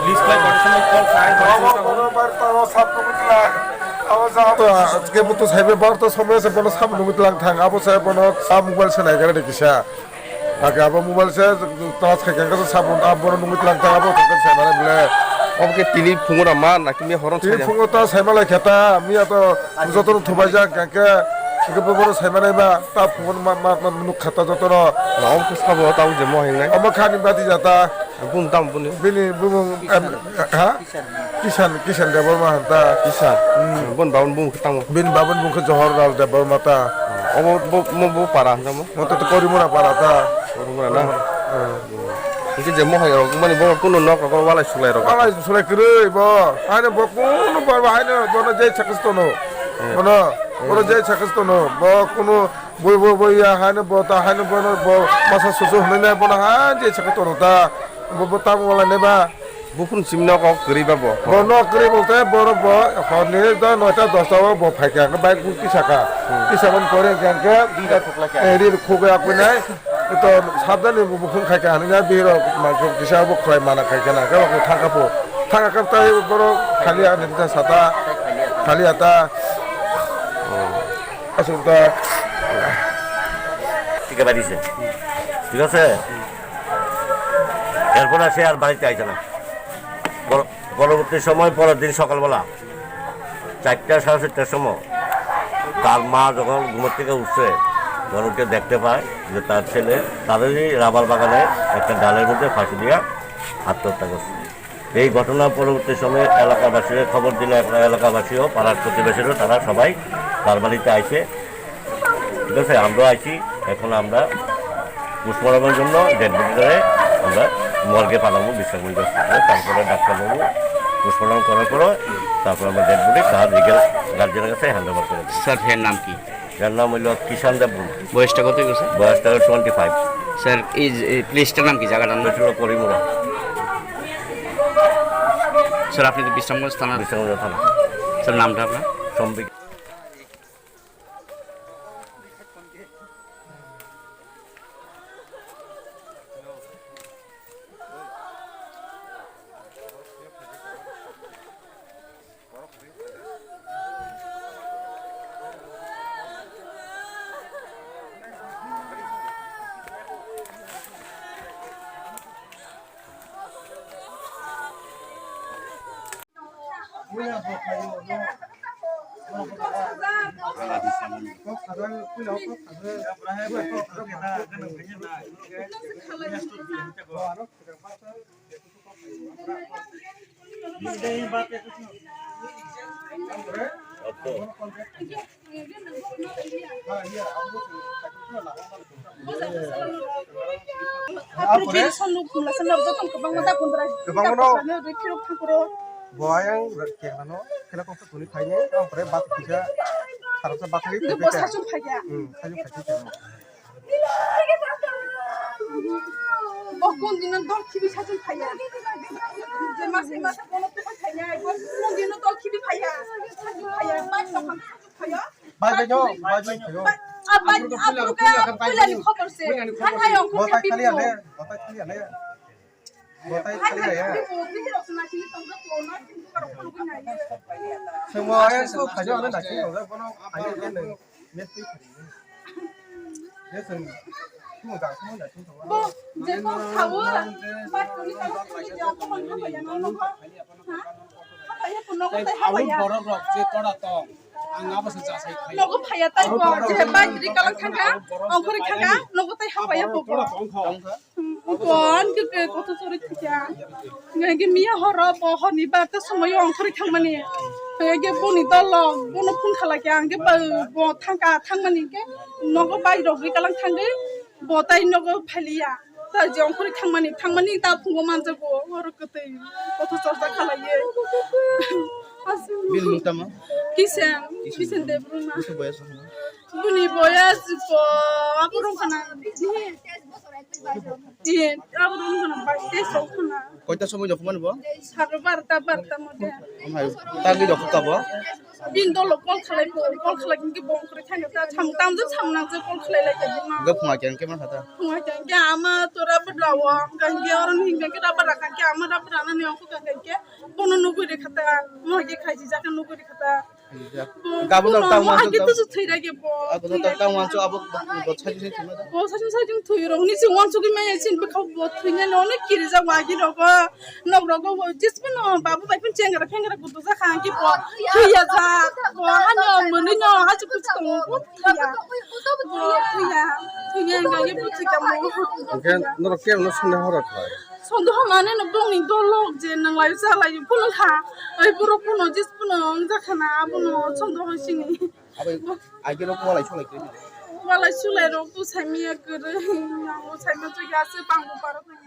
Police কয় কটার সময় কল পায় আজকে তো সাহেব বারোটার সময় আছে বলো সামনে মুখ লাং থাং আবো সাহেব বলো সা মোবাইল সে নাই গাড়ি কিসা আগে আবো মোবাইল সে তাস খাই কেন সাবন আবো মুখ লাং থাং আবো থাকেন সাহেব মানে বলে অবকে টিলি ফুঙরা মান নাকি মি হরন তিন ফুঙ্গো তো সাইমালাই খেতা মিয়া তো যতন থবাই যা কেকে সেকে বড় সাইমালাই বা তা ফুঙ্গন মা নুক খাতা যতন নাও তো সাবো তাও যে মহে নাই অমা খানি বাদি যাতা বুম দাম বুনি বিনি বুবুং হা কিষান দেবর মা হান্তা কিসা বন বাউন বুম খতাং বিন বাবন মুখ জহর রাল দেবর মাতা অব বো পারা জামো মতো তো করিমুনা পারাতা করুমরা না কি যে মহে মানে বড় কোনো নক কর ওয়ালাই সুলাই রক আলাই সুলাই করে ব আনে ব কোন পারবা হাইনে বন যে ছাকস্ত নো বন বড় যে ছাকস্ত নো ব কোন বই বই বই হাইনে ব তা হাইনে বন ব মাসা সুসু হনে না বন হা যে ছাকস্ত নো তা ব তা ওয়ালা নেবা বুফুন সিমনা ক করিবা ব বন করে বলতে বড় ব হনে দা 9টা 10টা ব ফাইকা বাইক কি সাকা কি সাবন করে গানকে দিদা ঠকলা কে এরি খুবে আপনাই তো সাবধানে বুকুন খাইকা হানিনা বির মাংস কিসা ব খয় মানা খাইকা না কা থাকাপো থাকা কাপতাই বড় খালি আনিতা সাতা খালি আতা আসুনতা টিকা বাড়িছে ঠিক আছে এরপর সে আর বাড়িতে আইছে না পরবর্তী সময় পরের দিন সকালবেলা 4টা 4:30টার সময় তার মা যখন ঘুমের থেকে উঠছে গরমকে দেখতে পায় যে তার ছেলে তাদেরই রাবার বাগানে একটা ডালের মধ্যে ফাঁসি দিয়া আত্মহত্যা করছে। এই ঘটনা পরবর্তী সময়ে এলাকাবাসীরা খবর দিলে এলাকাবাসীও পাড়ার প্রতিবেশীরও তারা সবাই তার বাড়িতে আইছে। ঠিক আছে, আমরাও আইছি। এখন আমরা পোস্টমর্টমের জন্য ডেড বডি করে আমরা মর্গে পাঠাবো বিশ্রামগঞ্জ হসপিটালে। তারপরে ডাক্তারবাবু পোস্টমর্টম করার পরে তারপর আমরা ডেড বডি তার লিগেল গার্জেনের কাছে হ্যান্ড ওভার করে দিই। স্যার এর নাম কি? যার নাম হইল কিষান দেব। বয়সটা কত গেছে? বয়সটা 25। স্যার এই প্লেসটার নাম কি, জায়গাটার নাম? হলো করিমুরা। স্যার আপনি তো বিশ্রামগঞ্জ থানা? বিশ্রামগঞ্জ থানা। স্যার নামটা আপনার? সম্বিক। Boyang kekano kena kok tuli kayaknya ampre bat tiga harusnya bat ini Itu bos saju paya. saju kaki Bokun dinan dol kibi saju paya. Je masih masa kono tu paya. Bokun dinan dol kibi paya. Saju paya. Baj lokam saju paya. baju kayo Abad aku ke kuliah di kotor se. Kan ayo aku botai ke kali bibo. ada botai kali ada botai Kan kali ayo ya bibo. Bibo rosna sini tongga kono. Kalau kalau punya ya. semua yang tuh kayo ada nasi ada kono kayo ada mesti ya sen semua dah nasi Bo, je ko tahu. Baj kali kalau punya dia aku mau paya nono ko. Hah? Paya puno ko tay paya. Nogo paya tay bo. Je baj di kalau khanga. Ongkori khanga. Nogo tay paya bo. Bon ke কত চুরি থিকা গে মিয়া হর বহনি বাতে সময় অংকরি থাংমানি গে বনি দল বন phone খালাকে আঙ্গে ব থাঙ্কা থাংমানি গে নগো by রগি কালাং থাঙ্গে বতাই নগো ফালিয়া তা যে অংকরি থাংমানি তা ফুঙ্গো মানজাগো হর কতে কত চর্চা খালাইয়ে বিল মুতামা কিসেন দেবরুমা বয়স বুনি বয়স প আপুরম খানা আবার বাইতে সৌখনা কয়টার সময় যখন মানব সাড়ে বারোটা মধ্যে তার কি যখন কাবো বিন্দল কল খালাই কিন্তু বং করে থাকে তা সামতামজों সামনাंजों কল খালাই লাগে না গফুয়া কেন কেমন হাতা Tunga ke ama tora berlawa gange orang hingga kita berakan ke ama dapat anak ni aku gange ke kono nugu di kata mau ke kaji jangan nugu di kata Gabon orang tahu mau masuk gitu tuh tuh lagi bo aku tak tahu masuk apa buat saja sih cuma dah bo sajung tuh orang ni sih wan sugi main sih bekau bo tuh ni lono kiri za wagi rogo nok rogo bo jis pun babu baik pun cenggar kudu za kan ki bo tuh ya za bo hanya menanya aja kudu kamu bo tuh ya gange bo tuh kamu Oke, nurut kiam nurut sunnah horat lah. sondo hamane no bongni dolog je nang lai sa lai puno kha ai puro puno jis puno angja khana puno sondo hosini apa aja lo mulai soleh kiri wala sulai rok tu saimia gere yang saimia tu ya se panggo parot nang